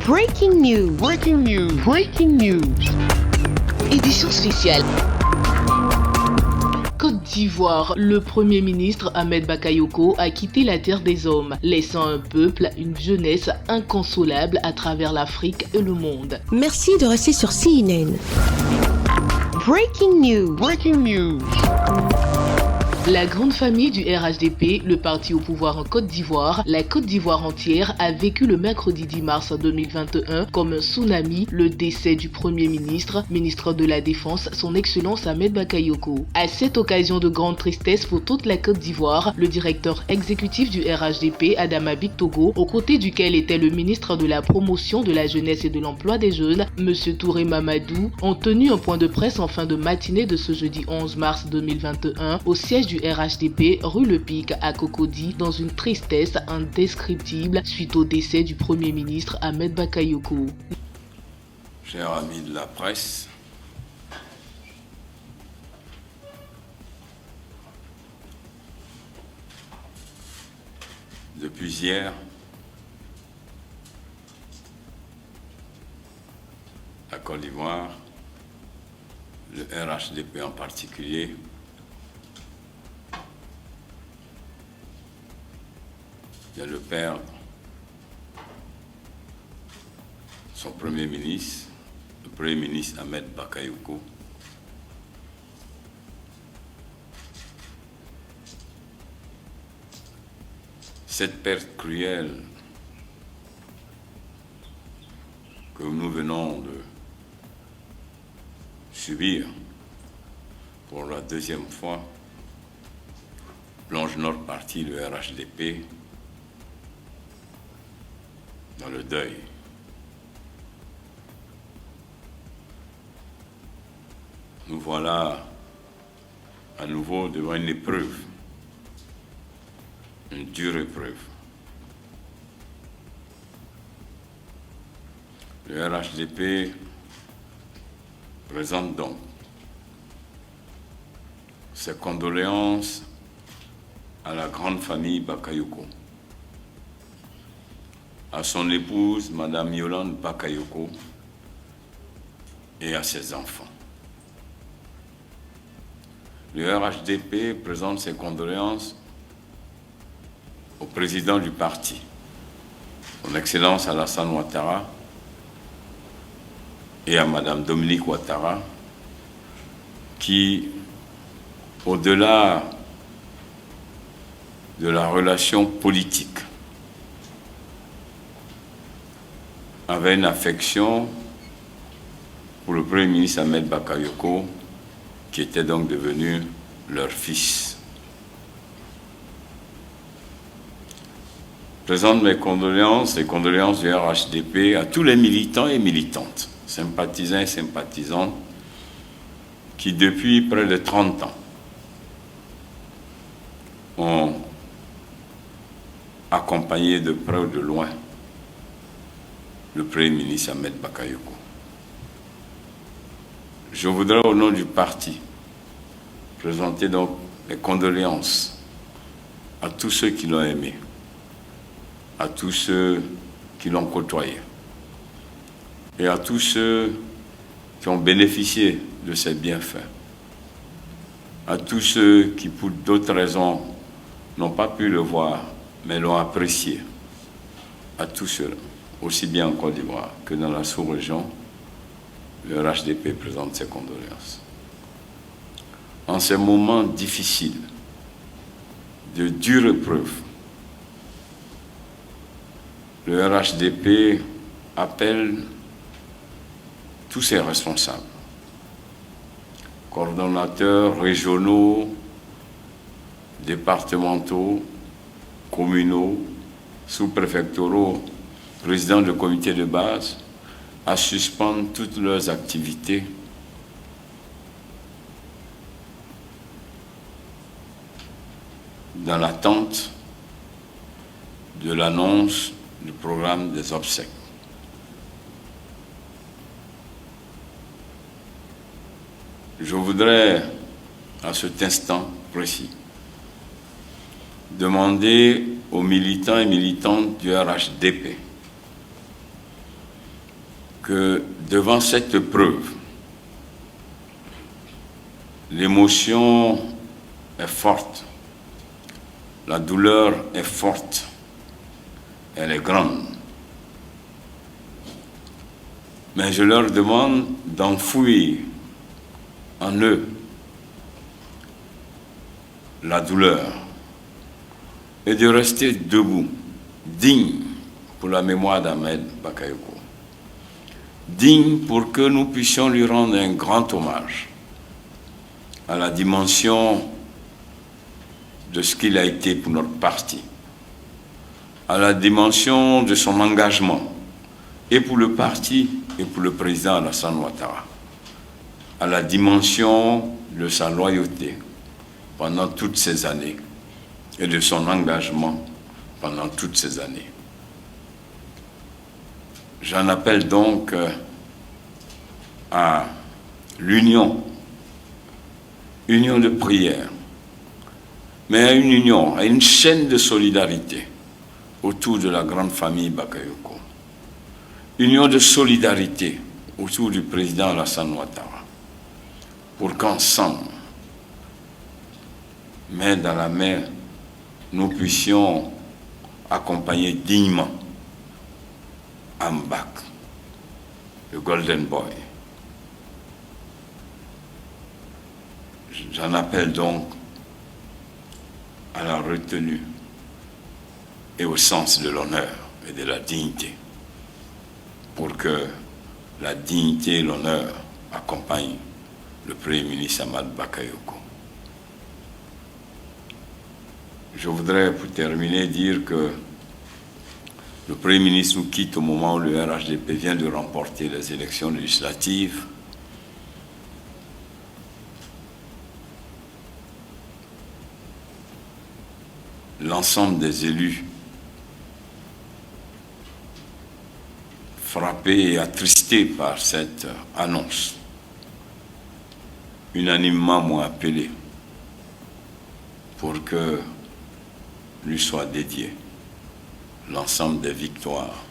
Breaking news. Breaking news. Breaking news. Édition spéciale. Côte d'Ivoire, le Premier ministre Ahmed Bakayoko a quitté la terre des hommes, laissant un peuple, une jeunesse inconsolable à travers l'Afrique et le monde. Merci de rester sur CNN. Breaking news. Breaking news. La grande famille du RHDP, le parti au pouvoir en Côte d'Ivoire, la Côte d'Ivoire entière a vécu le mercredi 10 mars 2021 comme un tsunami le décès du Premier ministre, ministre de la Défense, son Excellence Ahmed Bakayoko. À cette occasion de grande tristesse pour toute la Côte d'Ivoire, le directeur exécutif du RHDP, Adama Bictogo, aux côtés duquel était le ministre de la Promotion de la Jeunesse et de l'Emploi des Jeunes, M. Touré Mamadou, ont tenu un point de presse en fin de matinée de ce jeudi 11 mars 2021 au siège du RHDP, rue Le Pic à Cocody, dans une tristesse indescriptible suite au décès du Premier ministre Ahmed Bakayoko. Chers amis de la presse, depuis hier, la Côte d'Ivoire, le RHDP en particulier, vient de perdre son Premier ministre, le Premier ministre Ahmed Bakayoko. Cette perte cruelle que nous venons de subir pour la deuxième fois plonge notre parti, le RHDP, dans le deuil. Nous voilà à nouveau devant une épreuve, une dure épreuve. Le RHDP présente donc ses condoléances à la grande famille Bakayoko, à son épouse, Madame Yolande Bakayoko, et à ses enfants. Le RHDP présente ses condoléances au président du parti, son Excellence Alassane Ouattara, et à Madame Dominique Ouattara, qui, au-delà de la relation politique, avait une affection pour le Premier ministre Ahmed Bakayoko, qui était donc devenu leur fils. Je présente mes condoléances, les condoléances du RHDP à tous les militants et militantes, sympathisants et sympathisantes, qui depuis près de 30 ans ont accompagné de près ou de loin le Premier ministre Ahmed Bakayoko. Je voudrais, au nom du parti, présenter donc les condoléances à tous ceux qui l'ont aimé, à tous ceux qui l'ont côtoyé, et à tous ceux qui ont bénéficié de ses bienfaits, à tous ceux qui, pour d'autres raisons, n'ont pas pu le voir, mais l'ont apprécié, à tous ceux-là, aussi bien en Côte d'Ivoire que dans la sous-région. Le RHDP présente ses condoléances. En ces moments difficiles, de dures épreuves, le RHDP appelle tous ses responsables, coordonnateurs régionaux, départementaux, communaux, sous-préfectoraux, présidents de comités de base, à suspendre toutes leurs activités dans l'attente de l'annonce du programme des obsèques. Je voudrais, à cet instant précis, demander aux militants et militantes du RHDP que devant cette preuve, l'émotion est forte, la douleur est forte, elle est grande. Mais je leur demande d'enfouir en eux la douleur et de rester debout, digne pour la mémoire d'Ahmed Bakayoko, digne pour que nous puissions lui rendre un grand hommage à la dimension de ce qu'il a été pour notre parti, à la dimension de son engagement, et pour le parti et pour le président Alassane Ouattara, à la dimension de sa loyauté pendant toutes ces années et de son engagement pendant toutes ces années. J'en appelle donc à l'union, union de prière, mais à une union, à une chaîne de solidarité autour de la grande famille Bakayoko. Union de solidarité autour du président Alassane Ouattara, pour qu'ensemble, main dans la main, nous puissions accompagner dignement Ambak, le Golden Boy. J'en appelle donc à la retenue et au sens de l'honneur et de la dignité, pour que la dignité et l'honneur accompagnent le Premier ministre Ahmed Bakayoko. Je voudrais, pour terminer, dire que le Premier ministre nous quitte au moment où le RHDP vient de remporter les élections législatives. L'ensemble des élus frappés et attristés par cette annonce, unanimement m'ont appelé pour que lui soit dédié l'ensemble des victoires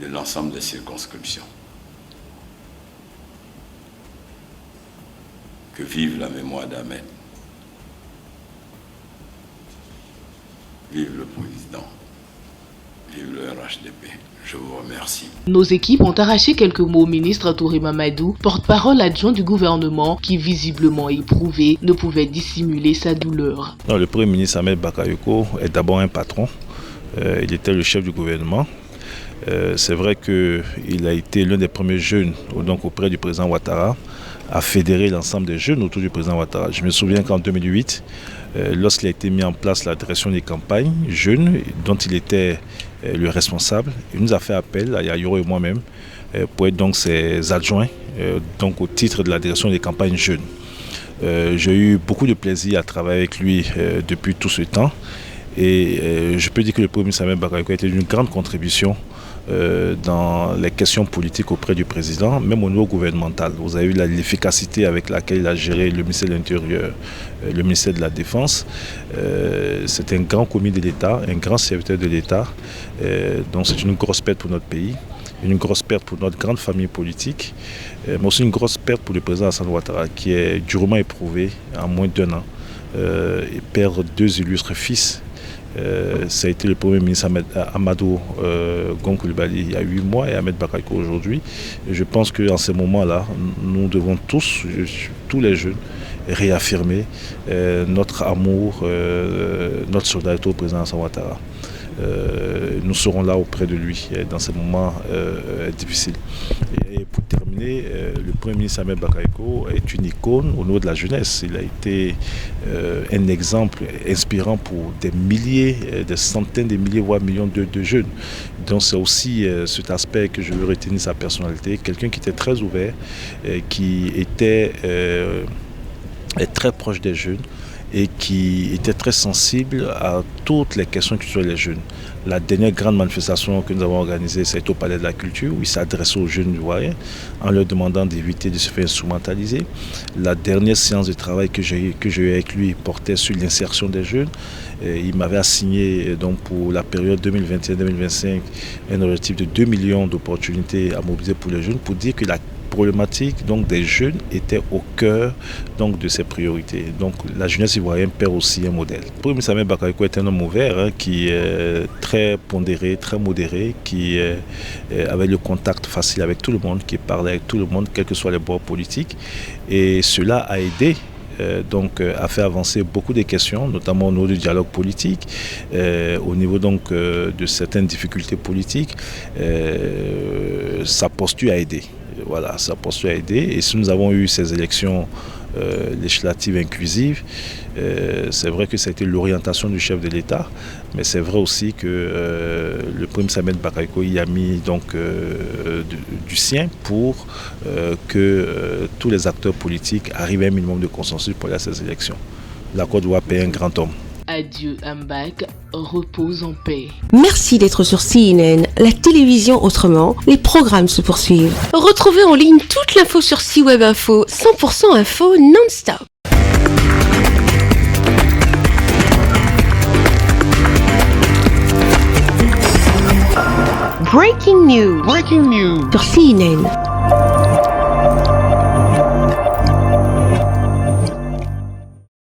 de l'ensemble des circonscriptions. Que vive la mémoire d'Ahmed. Vive le président. Vive le RHDP. Je vous remercie. Nos équipes ont arraché quelques mots au ministre Touré Mamadou, porte-parole adjoint du gouvernement, qui visiblement éprouvé ne pouvait dissimuler sa douleur. Non, le Premier ministre Ahmed Bakayoko est d'abord un patron. Il était le chef du gouvernement. C'est vrai qu'il a été l'un des premiers jeunes, donc auprès du président Ouattara, à fédérer l'ensemble des jeunes autour du président Ouattara. Je me souviens qu'en 2008, lorsqu'il a été mis en place la direction des campagnes jeunes, dont il était le responsable, il nous a fait appel, à Yayoro et moi-même, pour être donc ses adjoints, donc au titre de la direction des campagnes jeunes. J'ai eu beaucoup de plaisir à travailler avec lui depuis tout ce temps. Et je peux dire que le Premier ministre Ahmed Bakayoko a été d'une grande contribution dans les questions politiques auprès du président, même au niveau gouvernemental. Vous avez vu l'efficacité avec laquelle il a géré le ministère de l'Intérieur, le ministère de la Défense. C'est un grand commis de l'État, un grand serviteur de l'État. Donc c'est une grosse perte pour notre pays, une grosse perte pour notre grande famille politique, mais aussi une grosse perte pour le président Alassane Ouattara, qui est durement éprouvé en moins d'1 an. Et perdre 2 illustres fils. Ça a été le Premier ministre Amadou Gon Coulibaly il y a 8 mois et Ahmed Bakayoko aujourd'hui. Et je pense qu'en ces moments-là, nous devons tous les jeunes, réaffirmer notre amour, notre solidarité au président Alassane Ouattara. Nous serons là auprès de lui dans ces moments difficiles. Et pour terminer, le Premier ministre Ahmed Bakayoko est une icône au niveau de la jeunesse. Il a été un exemple inspirant pour des milliers, des centaines de milliers, voire millions de jeunes. Donc c'est aussi cet aspect que je veux retenir, sa personnalité. Quelqu'un qui était très ouvert, qui était très proche des jeunes, et qui était très sensible à toutes les questions qui touchaient les jeunes. La dernière grande manifestation que nous avons organisée, c'est au Palais de la Culture, où il s'adressait aux jeunes ivoiriens en leur demandant d'éviter de se faire instrumentaliser. La dernière séance de travail que j'ai eue avec lui portait sur l'insertion des jeunes. Il m'avait assigné donc, pour la période 2021-2025 un objectif de 2 millions d'opportunités à mobiliser pour les jeunes, pour dire que la problématique donc, des jeunes était au cœur donc, de ses priorités. Donc la jeunesse ivoirienne perd aussi un modèle. Premier Samuel Bakayoko est un homme ouvert qui est très pondéré, très modéré, qui avait le contact facile avec tout le monde, qui parlait avec tout le monde, quels que soient les bords politiques. Et cela a aidé donc a fait avancer beaucoup de questions, notamment au niveau du dialogue politique, au niveau donc de certaines difficultés politiques. Sa posture a aidé. Voilà, sa posture a aidé. Et si nous avons eu ces élections législatives inclusives, c'est vrai que ça a été l'orientation du chef de l'État, mais c'est vrai aussi que le premier Samuel Bakayoko y a mis donc du sien pour que tous les acteurs politiques arrivent à un minimum de consensus pour aller à ces élections. La Côte d'Ivoire paie un grand homme. Adieu Mbak, repose en paix. Merci d'être sur CNN, la télévision autrement. Les programmes se poursuivent. Retrouvez en ligne toute l'info sur C-Web Info, 100% info non-stop. Breaking news. Sur CNN.